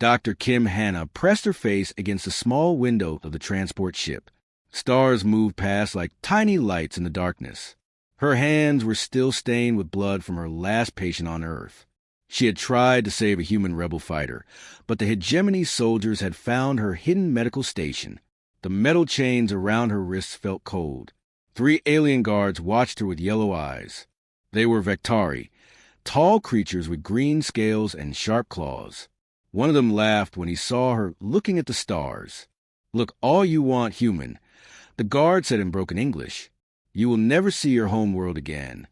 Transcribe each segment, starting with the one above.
Dr. Kim Hannah pressed her face against the small window of the transport ship. Stars moved past like tiny lights in the darkness. Her hands were still stained with blood from her last patient on Earth. She had tried to save a human rebel fighter, but the hegemony soldiers had found her hidden medical station. The metal chains around her wrists felt cold. 3 alien guards watched her with yellow eyes. They were Vectari, tall creatures with green scales and sharp claws. One of them laughed when he saw her looking at the stars. "Look all you want, human," the guard said in broken English. "You will never see your home world again."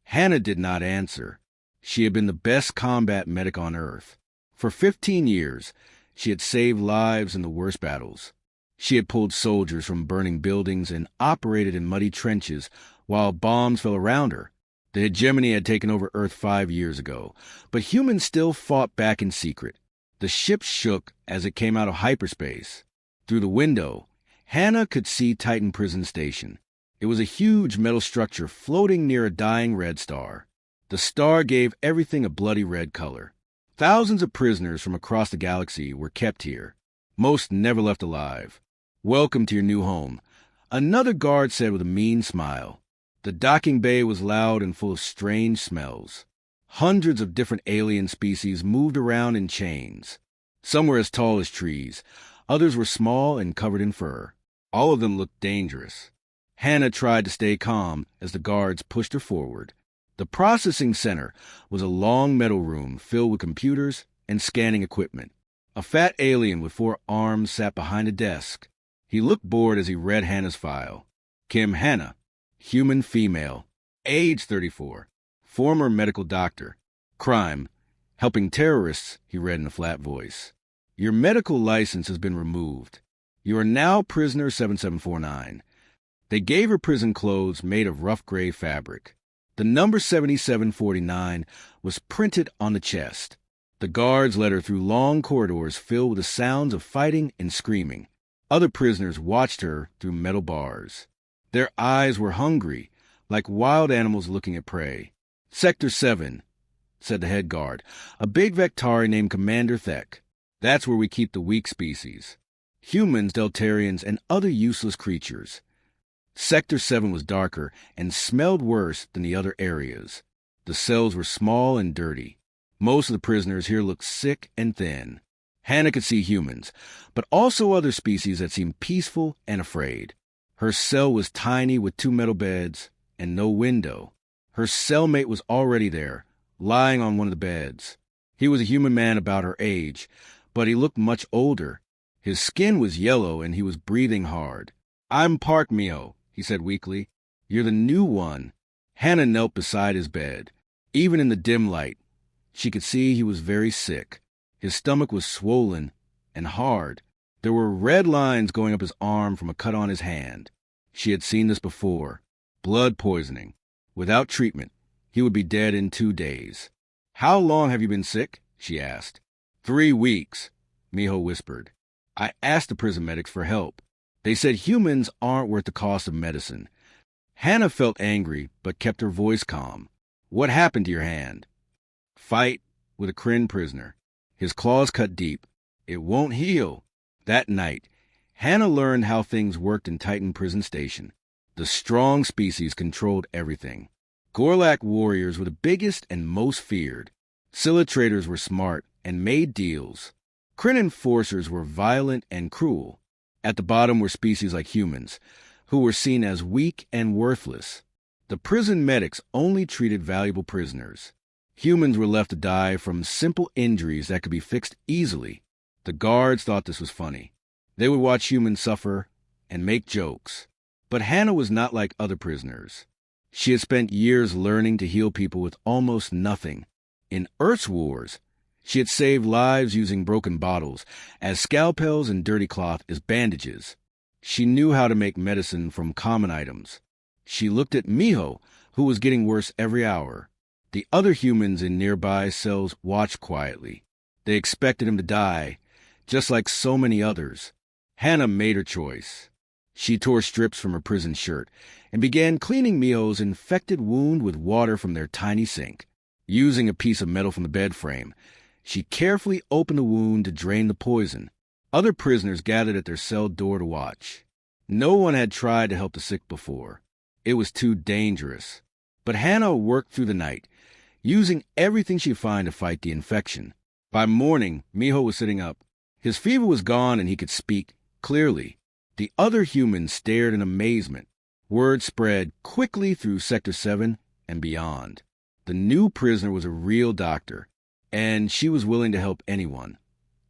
Hannah did not answer. She had been the best combat medic on Earth. For 15 years, she had saved lives in the worst battles. She had pulled soldiers from burning buildings and operated in muddy trenches while bombs fell around her. The hegemony had taken over Earth 5 years ago, but humans still fought back in secret. The ship shook as it came out of hyperspace. Through the window, Hannah could see Titan Prison Station. It was a huge metal structure floating near a dying red star. The star gave everything a bloody red color. Thousands of prisoners from across the galaxy were kept here. Most never left alive. "Welcome to your new home," another guard said with a mean smile. The docking bay was loud and full of strange smells. Hundreds of different alien species moved around in chains. Some were as tall as trees. Others were small and covered in fur. All of them looked dangerous. Hannah tried to stay calm as the guards pushed her forward. The processing center was a long metal room filled with computers and scanning equipment. A fat alien with 4 arms sat behind a desk. He looked bored as he read Hannah's file. Kim Hannah, human female, age 34, former medical doctor. Crime, helping terrorists, he read in a flat voice. Your medical license has been removed. You are now prisoner 7749. They gave her prison clothes made of rough gray fabric. The number 7749 was printed on the chest. The guards led her through long corridors filled with the sounds of fighting and screaming. Other prisoners watched her through metal bars. Their eyes were hungry, like wild animals looking at prey. "Sector 7, said the head guard, a big Vectari named Commander Thek. "That's where we keep the weak species. Humans, Deltarians, and other useless creatures." Sector 7 was darker and smelled worse than the other areas. The cells were small and dirty. Most of the prisoners here looked sick and thin. Hannah could see humans, but also other species that seemed peaceful and afraid. Her cell was tiny with 2 metal beds and no window. Her cellmate was already there, lying on one of the beds. He was a human man about her age, but he looked much older. His skin was yellow and he was breathing hard. "I'm Park Mio," he said weakly. "You're the new one." Hannah knelt beside his bed. Even in the dim light, she could see he was very sick. His stomach was swollen and hard. There were red lines going up his arm from a cut on his hand. She had seen this before. Blood poisoning. Without treatment, he would be dead in 2 days. "How long have you been sick?" she asked. 3 weeks, Miho whispered. "I asked the prison medics for help. They said humans aren't worth the cost of medicine." Hannah felt angry, but kept her voice calm. "What happened to your hand?" "Fight with a Kryn prisoner. His claws cut deep. It won't heal." That night, Hannah learned how things worked in Titan Prison Station. The strong species controlled everything. Gorlak warriors were the biggest and most feared. Scylla traders were smart and made deals. Kryn enforcers were violent and cruel. At the bottom were species like humans, who were seen as weak and worthless. The prison medics only treated valuable prisoners. Humans were left to die from simple injuries that could be fixed easily. The guards thought this was funny. They would watch humans suffer and make jokes. But Hannah was not like other prisoners. She had spent years learning to heal people with almost nothing. In Earth's wars, she had saved lives using broken bottles, as scalpels and dirty cloth as bandages. She knew how to make medicine from common items. She looked at Miho, who was getting worse every hour. The other humans in nearby cells watched quietly. They expected him to die, just like so many others. Hannah made her choice. She tore strips from her prison shirt and began cleaning Miho's infected wound with water from their tiny sink. Using a piece of metal from the bed frame, She carefully opened the wound to drain the poison. Other prisoners gathered at their cell door to watch. No one had tried to help the sick before. It was too dangerous. But Hannah worked through the night, using everything she could find to fight the infection. By morning, Miho was sitting up. His fever was gone and he could speak clearly. The other humans stared in amazement. Word spread quickly through Sector 7 and beyond. The new prisoner was a real doctor, and she was willing to help anyone,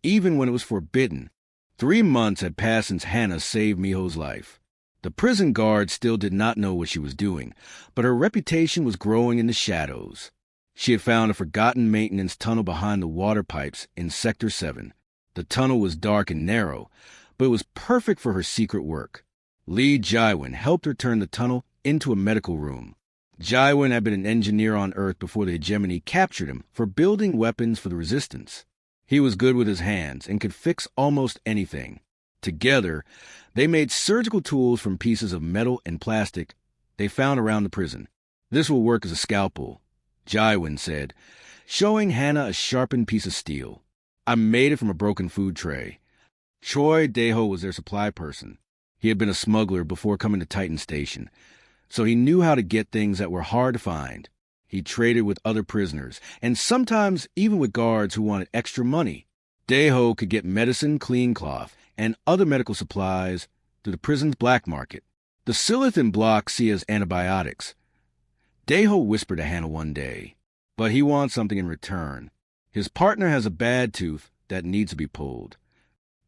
even when it was forbidden. 3 months had passed since Hannah saved Miho's life. The prison guard still did not know what she was doing, but her reputation was growing in the shadows. She had found a forgotten maintenance tunnel behind the water pipes in Sector 7. The tunnel was dark and narrow, but it was perfect for her secret work. Lee Jaiwin helped her turn the tunnel into a medical room. Jaiwin had been an engineer on Earth before the hegemony captured him for building weapons for the resistance. He was good with his hands and could fix almost anything. Together, they made surgical tools from pieces of metal and plastic they found around the prison. "This will work as a scalpel," Jaiwin said, showing Hannah a sharpened piece of steel. "I made it from a broken food tray." Choi Daeho was their supply person. He had been a smuggler before coming to Titan Station, so he knew how to get things that were hard to find. He traded with other prisoners, and sometimes even with guards who wanted extra money. Daeho could get medicine, clean cloth, and other medical supplies through the prison's black market. The Silith and Block see as antibiotics. Daeho whispered to Hannah one day, but he wants something in return. His partner has a bad tooth that needs to be pulled.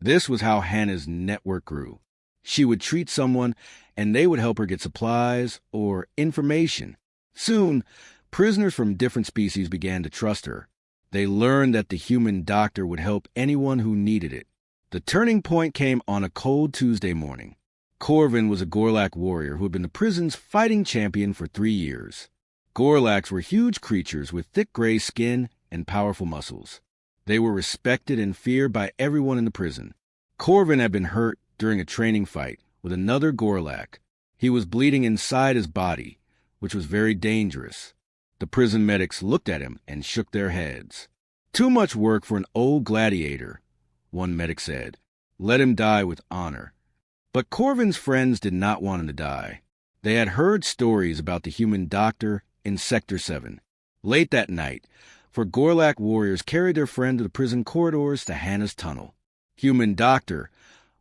This was how Hannah's network grew. She would treat someone, and they would help her get supplies or information. Soon, prisoners from different species began to trust her. They learned that the human doctor would help anyone who needed it. The turning point came on a cold Tuesday morning. Corvin was a Gorlak warrior who had been the prison's fighting champion for 3 years. Gorlaks were huge creatures with thick gray skin and powerful muscles. They were respected and feared by everyone in the prison. Corvin had been hurt during a training fight with another Gorlak. He was bleeding inside his body, which was very dangerous. The prison medics looked at him and shook their heads. "Too much work for an old gladiator," one medic said. "Let him die with honor." But Corvin's friends did not want him to die. They had heard stories about the human doctor in Sector 7. Late that night, four Gorlak warriors carried their friend to the prison corridors to Hannah's tunnel. "Human doctor,"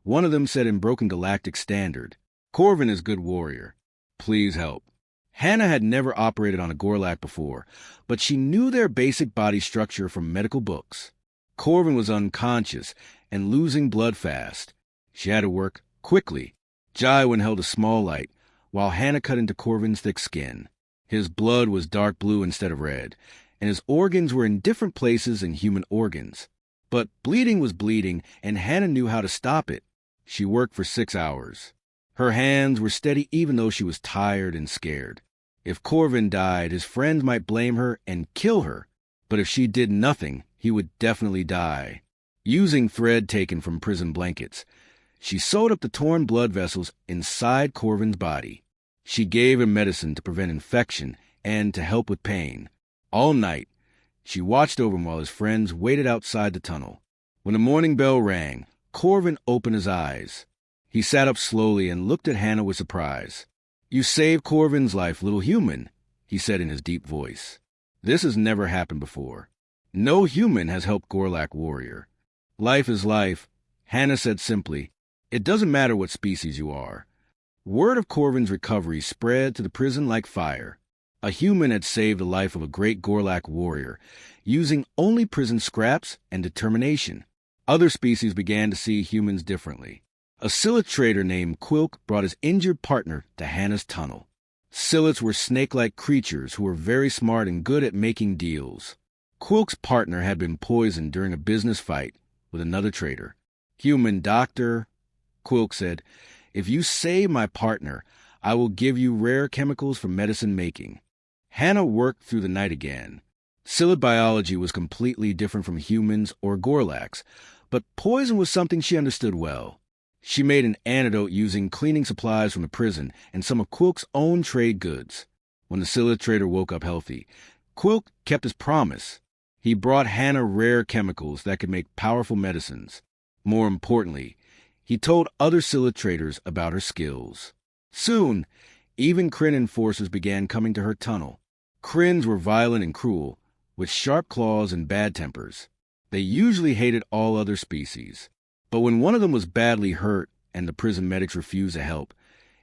one of them said in broken galactic standard. "Corvin is good warrior. Please help." Hannah had never operated on a Gorlak before, but she knew their basic body structure from medical books. Corvin was unconscious and losing blood fast. She had to work quickly. Jaiwin held a small light, while Hannah cut into Corvin's thick skin. His blood was dark blue instead of red, and his organs were in different places than human organs. But bleeding was bleeding, and Hannah knew how to stop it. She worked for 6 hours. Her hands were steady even though she was tired and scared. If Corvin died, his friends might blame her and kill her. But if she did nothing, he would definitely die. Using thread taken from prison blankets, she sewed up the torn blood vessels inside Corvin's body. She gave him medicine to prevent infection and to help with pain. All night, she watched over him while his friends waited outside the tunnel. When the morning bell rang, Corvin opened his eyes. He sat up slowly and looked at Hannah with surprise. "You saved Corvin's life, little human," he said in his deep voice. "This has never happened before. No human has helped Gorlak warrior." "Life is life," Hannah said simply. "It doesn't matter what species you are." Word of Corvin's recovery spread to the prison like fire. A human had saved the life of a great Gorlak warrior, using only prison scraps and determination. Other species began to see humans differently. A Silith trader named Quilk brought his injured partner to Hannah's tunnel. Siliths were snake-like creatures who were very smart and good at making deals. Quilk's partner had been poisoned during a business fight with another trader. "Human doctor," Quilk said, "if you save my partner, I will give you rare chemicals for medicine making." Hannah worked through the night again. Silith biology was completely different from humans or Gorlaks, but poison was something she understood well. She made an antidote using cleaning supplies from the prison and some of Quilk's own trade goods. When the Silith trader woke up healthy, Quilk kept his promise. He brought Hannah rare chemicals that could make powerful medicines. More importantly, he told other Scylla traders about her skills. Soon, even Kryn enforcers began coming to her tunnel. Kryns were violent and cruel, with sharp claws and bad tempers. They usually hated all other species. But when one of them was badly hurt and the prison medics refused to help,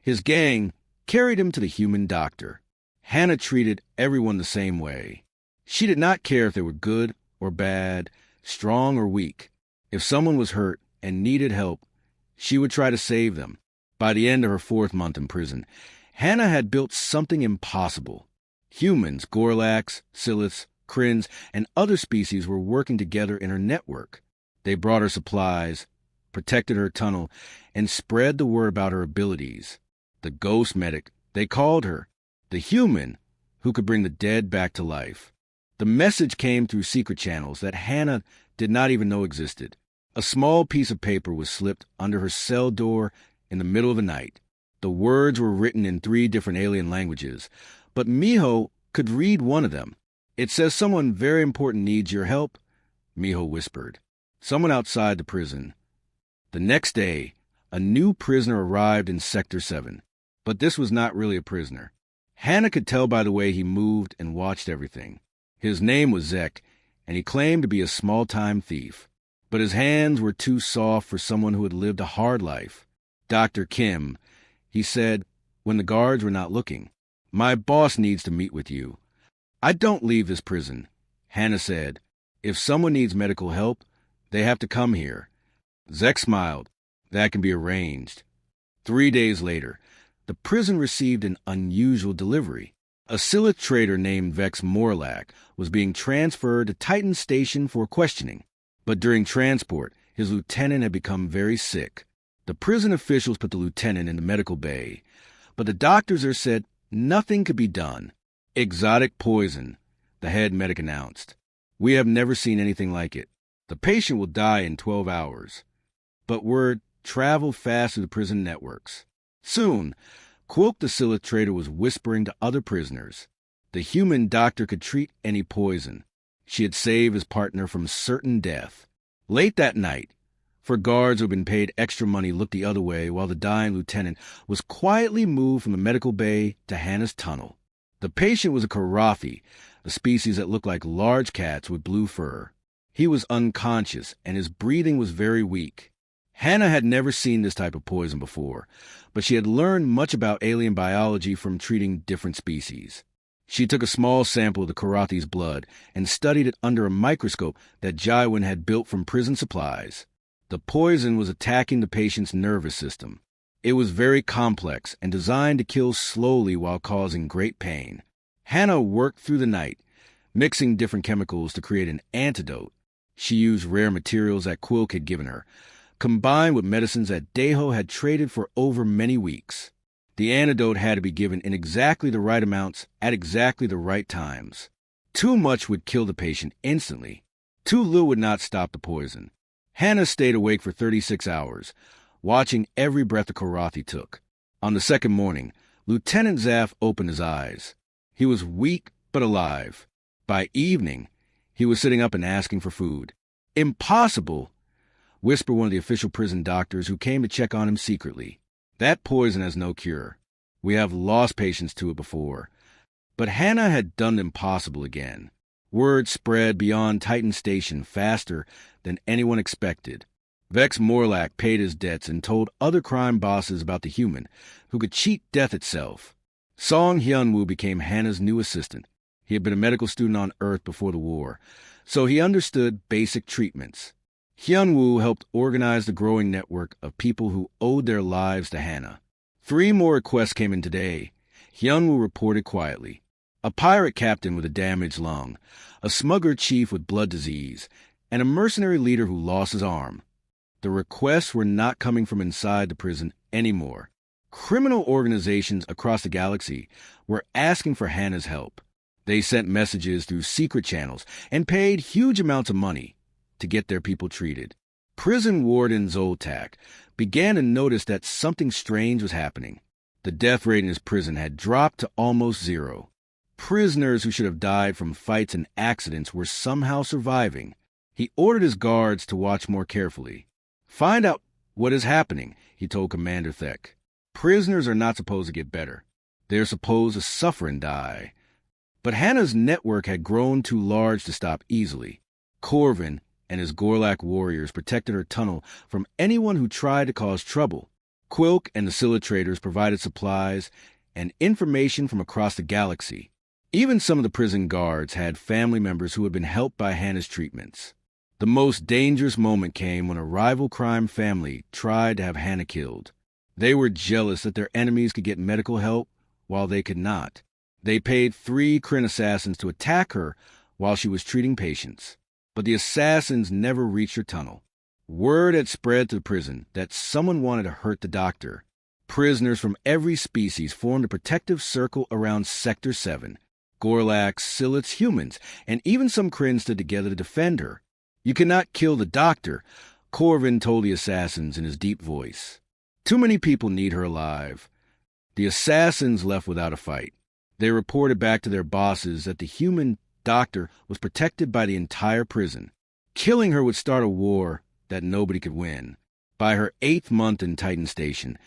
his gang carried him to the human doctor. Hannah treated everyone the same way. She did not care if they were good or bad, strong or weak. If someone was hurt and needed help, she would try to save them. By the end of her 4th month in prison, Hannah had built something impossible. Humans, Gorlaks, Scylliths, Kryns, and other species were working together in her network. They brought her supplies, protected her tunnel, and spread the word about her abilities. The ghost medic, they called her, the human who could bring the dead back to life. The message came through secret channels that Hannah did not even know existed. A small piece of paper was slipped under her cell door in the middle of the night. The words were written in 3 different alien languages, but Miho could read one of them. It says someone very important needs your help, Miho whispered. Someone outside the prison. The next day, a new prisoner arrived in Sector 7, but this was not really a prisoner. Hannah could tell by the way he moved and watched everything. His name was Zek, and he claimed to be a small-time thief. But his hands were too soft for someone who had lived a hard life. Dr. Kim, he said, when the guards were not looking, "My boss needs to meet with you." "I don't leave this prison," Hannah said. "If someone needs medical help, they have to come here." Zek smiled. "That can be arranged." 3 days later, the prison received an unusual delivery. A Scylla trader named Vex Morlach was being transferred to Titan Station for questioning. But during transport, his lieutenant had become very sick. The prison officials put the lieutenant in the medical bay, but the doctors there said nothing could be done. "Exotic poison," the head medic announced. "We have never seen anything like it. The patient will die in 12 hours. But word traveled fast through the prison networks. Soon, Quilk the Scylla trader was whispering to other prisoners. The human doctor could treat any poison. She had saved his partner from certain death. Late that night, for guards who had been paid extra money looked the other way while the dying lieutenant was quietly moved from the medical bay to Hannah's tunnel. The patient was a Karathi, a species that looked like large cats with blue fur. He was unconscious, and his breathing was very weak. Hannah had never seen this type of poison before, but she had learned much about alien biology from treating different species. She took a small sample of the Karathi's blood and studied it under a microscope that Jaiwin had built from prison supplies. The poison was attacking the patient's nervous system. It was very complex and designed to kill slowly while causing great pain. Hannah worked through the night, mixing different chemicals to create an antidote. She used rare materials that Quilk had given her, combined with medicines that Deho had traded for over many weeks. The antidote had to be given in exactly the right amounts at exactly the right times. Too much would kill the patient instantly. Too little would not stop the poison. Hannah stayed awake for 36 hours, watching every breath the Karathi took. On the second morning, Lieutenant Zaff opened his eyes. He was weak but alive. By evening, he was sitting up and asking for food. "Impossible," whispered one of the official prison doctors who came to check on him secretly. "That poison has no cure. We have lost patients to it before." But Hannah had done the impossible again. Word spread beyond Titan Station faster than anyone expected. Vex Morlach paid his debts and told other crime bosses about the human, who could cheat death itself. Song Hyunwoo became Hannah's new assistant. He had been a medical student on Earth before the war, so he understood basic treatments. Hyunwoo helped organize the growing network of people who owed their lives to Hannah. 3 more requests came in today. Hyunwoo reported quietly. A pirate captain with a damaged lung, a smuggler chief with blood disease, and a mercenary leader who lost his arm. The requests were not coming from inside the prison anymore. Criminal organizations across the galaxy were asking for Hannah's help. They sent messages through secret channels and paid huge amounts of money to get their people treated. Prison warden Zoltak began to notice that something strange was happening. The death rate in his prison had dropped to almost 0. Prisoners who should have died from fights and accidents were somehow surviving. He ordered his guards to watch more carefully. "Find out what is happening," he told Commander Thek. "Prisoners are not supposed to get better. They're supposed to suffer and die." But Hannah's network had grown too large to stop easily. Corvin and his Gorlak warriors protected her tunnel from anyone who tried to cause trouble. Quilk and the Silitrators provided supplies and information from across the galaxy. Even some of the prison guards had family members who had been helped by Hannah's treatments. The most dangerous moment came when a rival crime family tried to have Hannah killed. They were jealous that their enemies could get medical help while they could not. They paid 3 Kryn assassins to attack her while she was treating patients. But the assassins never reached her tunnel. Word had spread to the prison that someone wanted to hurt the doctor. Prisoners from every species formed a protective circle around Sector 7. Gorlaks, Silits, humans, and even some Kryn stood together to defend her. "You cannot kill the doctor," Corvin told the assassins in his deep voice. "Too many people need her alive." The assassins left without a fight. They reported back to their bosses that the human doctor was protected by the entire prison. Killing her would start a war that nobody could win. By her 8th month in Titan Station,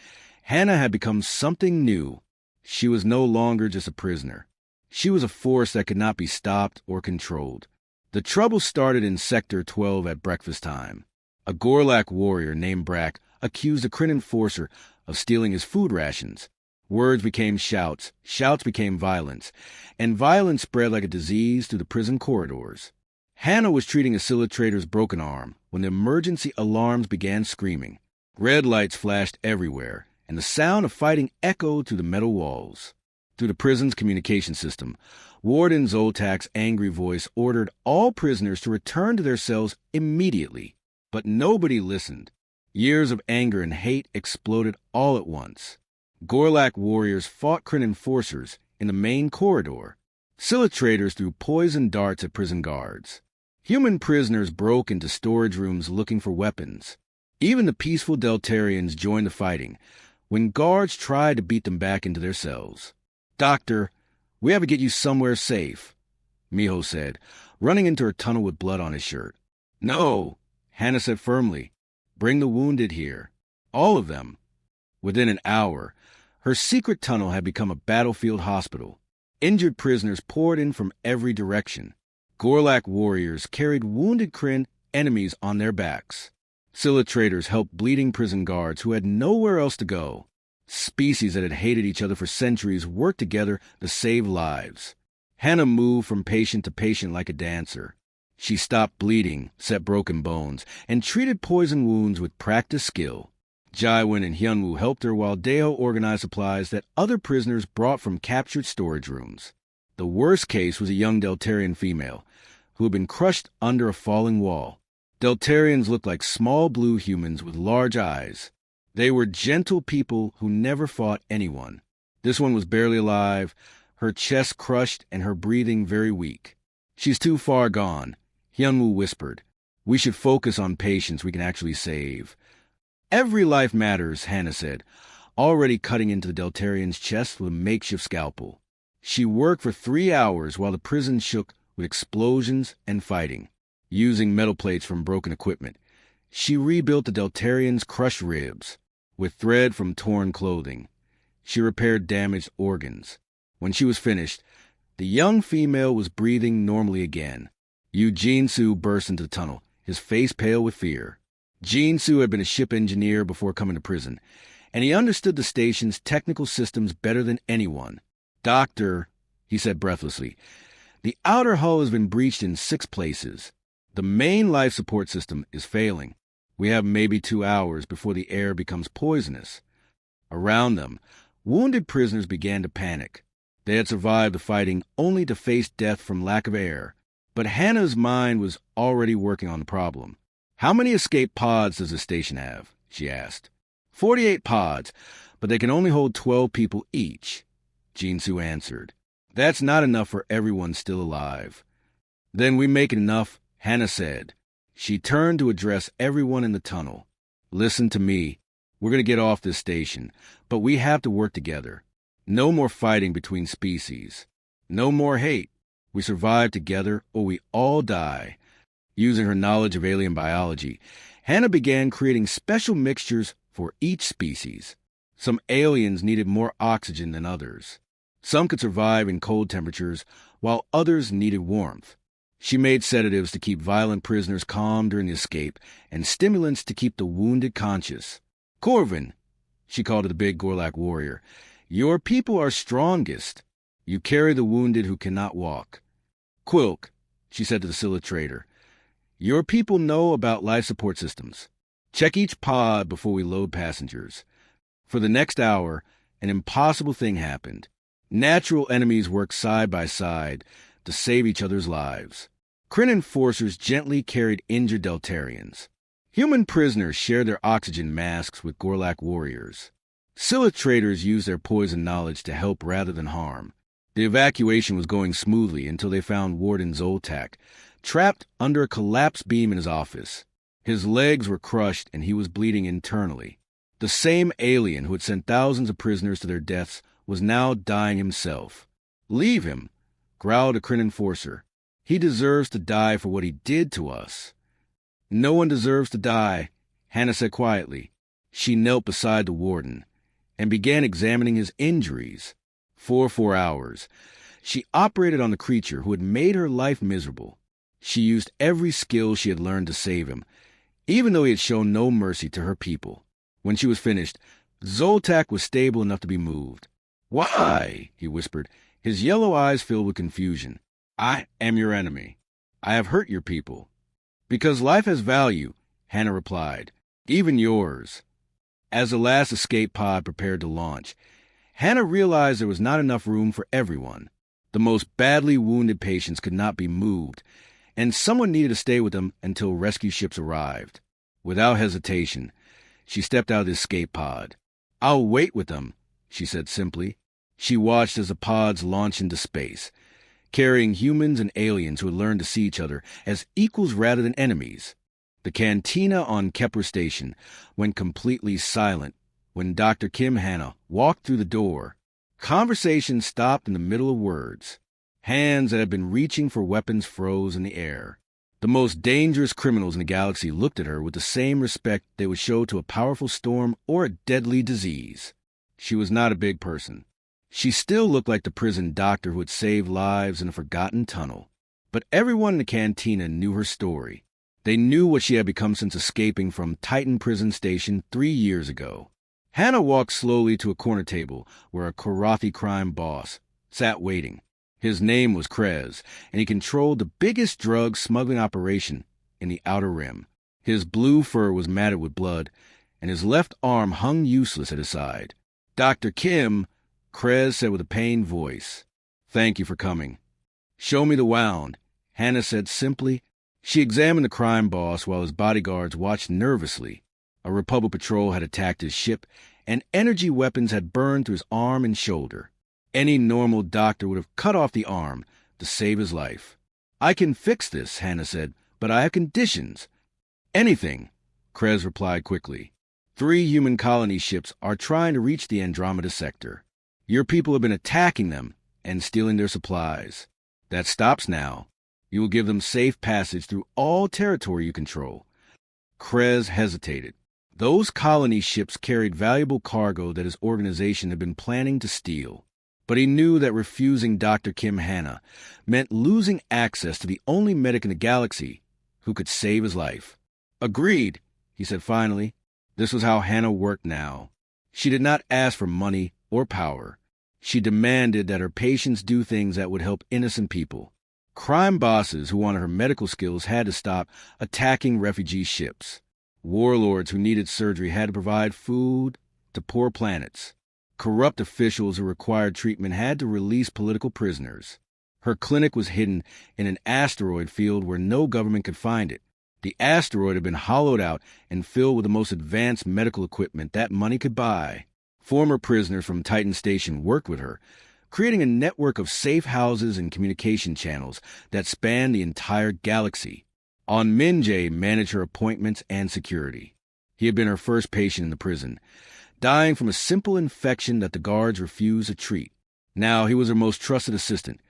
Hannah had become something new. She was no longer just a prisoner. She was a force that could not be stopped or controlled. The trouble started in Sector 12 at breakfast time. A Gorlak warrior named Brack accused a Kryn enforcer of stealing his food rations. Words became shouts, shouts became violence, and violence spread like a disease through the prison corridors. Hannah was treating a Silitrator's broken arm when the emergency alarms began screaming. Red lights flashed everywhere, and the sound of fighting echoed through the metal walls. Through the prison's communication system, Warden Zoltak's angry voice ordered all prisoners to return to their cells immediately. But nobody listened. Years of anger and hate exploded all at once. Gorlak warriors fought Kryn enforcers in the main corridor. Silitrators threw poison darts at prison guards. Human prisoners broke into storage rooms looking for weapons. Even the peaceful Deltarians joined the fighting when guards tried to beat them back into their cells. "Doctor, we have to get you somewhere safe," Miho said, running into her tunnel with blood on his shirt. "No," Hannah said firmly. "Bring the wounded here. All of them." Within an hour, her secret tunnel had become a battlefield hospital. Injured prisoners poured in from every direction. Gorlak warriors carried wounded Kryn enemies on their backs. Silitrators helped bleeding prison guards who had nowhere else to go. Species that had hated each other for centuries worked together to save lives. Hannah moved from patient to patient like a dancer. She stopped bleeding, set broken bones, and treated poison wounds with practiced skill. Jaiwin and Hyunwoo helped her while Deo organized supplies that other prisoners brought from captured storage rooms. The worst case was a young Deltarian female who had been crushed under a falling wall. Deltarians looked like small blue humans with large eyes. They were gentle people who never fought anyone. This one was barely alive, her chest crushed and her breathing very weak. "She's too far gone," Hyunwoo whispered. "We should focus on patients we can actually save." "Every life matters," Hannah said, already cutting into the Deltarian's chest with a makeshift scalpel. She worked for 3 hours while the prison shook with explosions and fighting. Using metal plates from broken equipment, she rebuilt the Deltarian's crushed ribs. With thread from torn clothing, she repaired damaged organs. When she was finished, the young female was breathing normally again. Eugene-Soo burst into the tunnel, his face pale with fear. Jin-Soo had been a ship engineer before coming to prison, and he understood the station's technical systems better than anyone. "Doctor," he said breathlessly, "the outer hull has been breached in 6 places. The main life support system is failing. We have maybe 2 hours before the air becomes poisonous." Around them, wounded prisoners began to panic. They had survived the fighting only to face death from lack of air. But Hannah's mind was already working on the problem. "How many escape pods does the station have?" she asked. 48 pods, but they can only hold 12 people each," Jin-Soo answered. "That's not enough for everyone still alive." "Then we make enough," Hannah said. She turned to address everyone in the tunnel. "Listen to me. We're going to get off this station, but we have to work together. No more fighting between species. No more hate. We survive together or we all die. Using her knowledge of alien biology, Hannah began creating special mixtures for each species. Some aliens needed more oxygen than others. Some could survive in cold temperatures, while others needed warmth. She made sedatives to keep violent prisoners calm during the escape, and stimulants to keep the wounded conscious. Corvin, she called to the big Gorlak warrior, your people are strongest. You carry the wounded who cannot walk. Quilk, she said to the Scylla trader, your people know about life support systems. Check each pod before we load passengers. For the next hour, an impossible thing happened. Natural enemies worked side by side to save each other's lives. Kryn enforcers gently carried injured Deltarians. Human prisoners shared their oxygen masks with Gorlak warriors. Scylla traders used their poison knowledge to help rather than harm. The evacuation was going smoothly until they found Warden Zoltak, trapped under a collapsed beam in his office. His legs were crushed and he was bleeding internally. The same alien who had sent thousands of prisoners to their deaths was now dying himself. Leave him, growled a Kryn enforcer. He deserves to die for what he did to us. No one deserves to die, Hannah said quietly. She knelt beside the warden and began examining his injuries. For 4 hours, she operated on the creature who had made her life miserable. She used every skill she had learned to save him, even though he had shown no mercy to her people. When she was finished, Zoltak was stable enough to be moved. Why? He whispered, his yellow eyes filled with confusion. I am your enemy. I have hurt your people. Because life has value, Hannah replied, even yours. As the last escape pod prepared to launch, Hannah realized there was not enough room for everyone. The most badly wounded patients could not be moved, and someone needed to stay with them until rescue ships arrived. Without hesitation, she stepped out of the escape pod. I'll wait with them, she said simply. She watched as the pods launched into space, carrying humans and aliens who had learned to see each other as equals rather than enemies. The cantina on Kepler Station went completely silent when Dr. Kim Hannah walked through the door. Conversation stopped in the middle of words. Hands that had been reaching for weapons froze in the air. The most dangerous criminals in the galaxy looked at her with the same respect they would show to a powerful storm or a deadly disease. She was not a big person. She still looked like the prison doctor who had saved lives in a forgotten tunnel. But everyone in the cantina knew her story. They knew what she had become since escaping from Titan Prison Station 3 years ago. Hannah walked slowly to a corner table where a Korathi crime boss sat waiting. His name was Krez, and he controlled the biggest drug smuggling operation in the Outer Rim. His blue fur was matted with blood, and his left arm hung useless at his side. Dr. Kim, Krez said with a pained voice, "Thank you for coming." "Show me the wound," Hannah said simply. She examined the crime boss while his bodyguards watched nervously. A Republic patrol had attacked his ship, and energy weapons had burned through his arm and shoulder. Any normal doctor would have cut off the arm to save his life. "I can fix this," Hannah said, "but I have conditions." "Anything," Krez replied quickly. 3 human colony ships are trying to reach the Andromeda sector. Your people have been attacking them and stealing their supplies. That stops now. You will give them safe passage through all territory you control. Krez hesitated. Those colony ships carried valuable cargo that his organization had been planning to steal. But he knew that refusing Dr. Kim Hannah meant losing access to the only medic in the galaxy who could save his life. "Agreed," he said finally. This was how Hannah worked now. She did not ask for money or power. She demanded that her patients do things that would help innocent people. Crime bosses who wanted her medical skills had to stop attacking refugee ships. Warlords who needed surgery had to provide food to poor planets. Corrupt officials who required treatment had to release political prisoners. Her clinic was hidden in an asteroid field where no government could find it. The asteroid had been hollowed out and filled with the most advanced medical equipment that money could buy. Former prisoners from Titan Station worked with her, creating a network of safe houses and communication channels that spanned the entire galaxy. On Minjay managed her appointments and security. He had been her first patient in the prison, dying from a simple infection that the guards refused to treat. Now he was her most trusted assistant,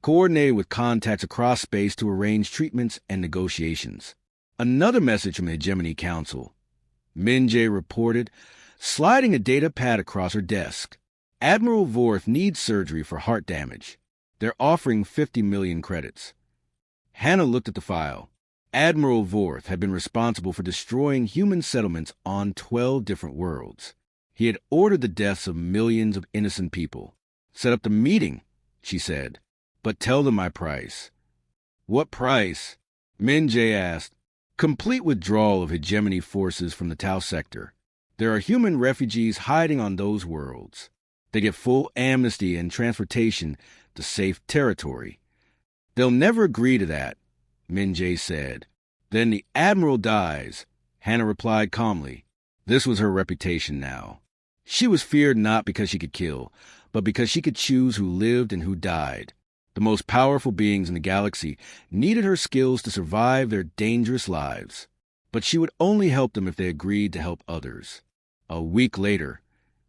coordinated with contacts across space to arrange treatments and negotiations. Another message from the Hegemony Council. Minjay reported, sliding a data pad across her desk. Admiral Vorth needs surgery for heart damage. They're offering 50 million credits. Hannah looked at the file. Admiral Vorth had been responsible for destroying human settlements on 12 different worlds. He had ordered the deaths of millions of innocent people. Set up the meeting, she said, but tell them my price. What price? Minjay asked. Complete withdrawal of hegemony forces from the Tau sector. There are human refugees hiding on those worlds. They get full amnesty and transportation to safe territory. They'll never agree to that, Minjay said. Then the Admiral dies, Hannah replied calmly. This was her reputation now. She was feared not because she could kill, but because she could choose who lived and who died. The most powerful beings in the galaxy needed her skills to survive their dangerous lives, but she would only help them if they agreed to help others. A week later,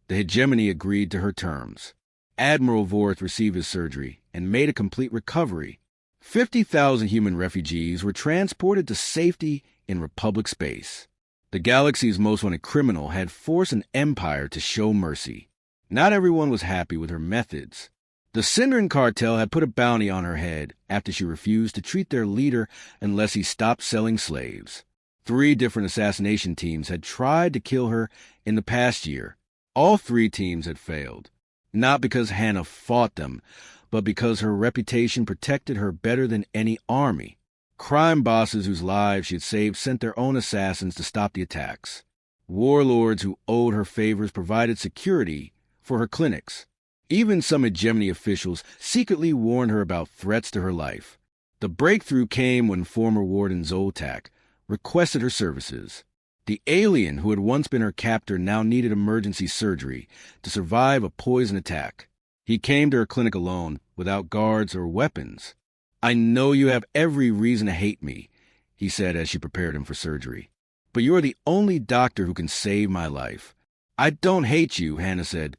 the hegemony agreed to her terms. Admiral Vorth received his surgery and made a complete recovery. 50,000 human refugees were transported to safety in Republic space. The galaxy's most wanted criminal had forced an empire to show mercy. Not everyone was happy with her methods. The Synderen cartel had put a bounty on her head after she refused to treat their leader unless he stopped selling slaves. 3 different assassination teams had tried to kill her in the past year. All 3 teams had failed, not because Hannah fought them, but because her reputation protected her better than any army. Crime bosses whose lives she had saved sent their own assassins to stop the attacks. Warlords who owed her favors provided security for her clinics. Even some hegemony officials secretly warned her about threats to her life. The breakthrough came when former Warden Zoltak requested her services. The alien who had once been her captor now needed emergency surgery to survive a poison attack. He came to her clinic alone, without guards or weapons. I know you have every reason to hate me, he said as she prepared him for surgery. But you are the only doctor who can save my life. I don't hate you, Hannah said,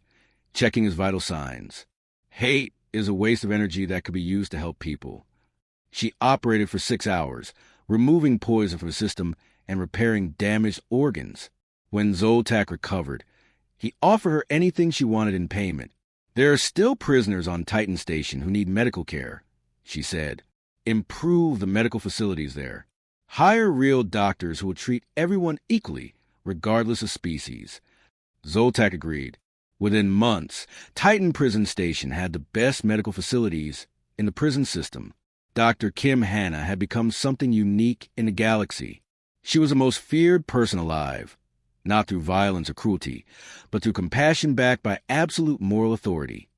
checking his vital signs. Hate is a waste of energy that could be used to help people. She operated for 6 hours, removing poison from the system and repairing damaged organs. When Zoltak recovered, he offered her anything she wanted in payment. There are still prisoners on Titan Station who need medical care, she said. Improve the medical facilities there. Hire real doctors who will treat everyone equally, regardless of species. Zoltak agreed. Within months, Titan Prison Station had the best medical facilities in the prison system. Dr. Kim Hannah had become something unique in the galaxy. She was the most feared person alive, not through violence or cruelty, but through compassion backed by absolute moral authority.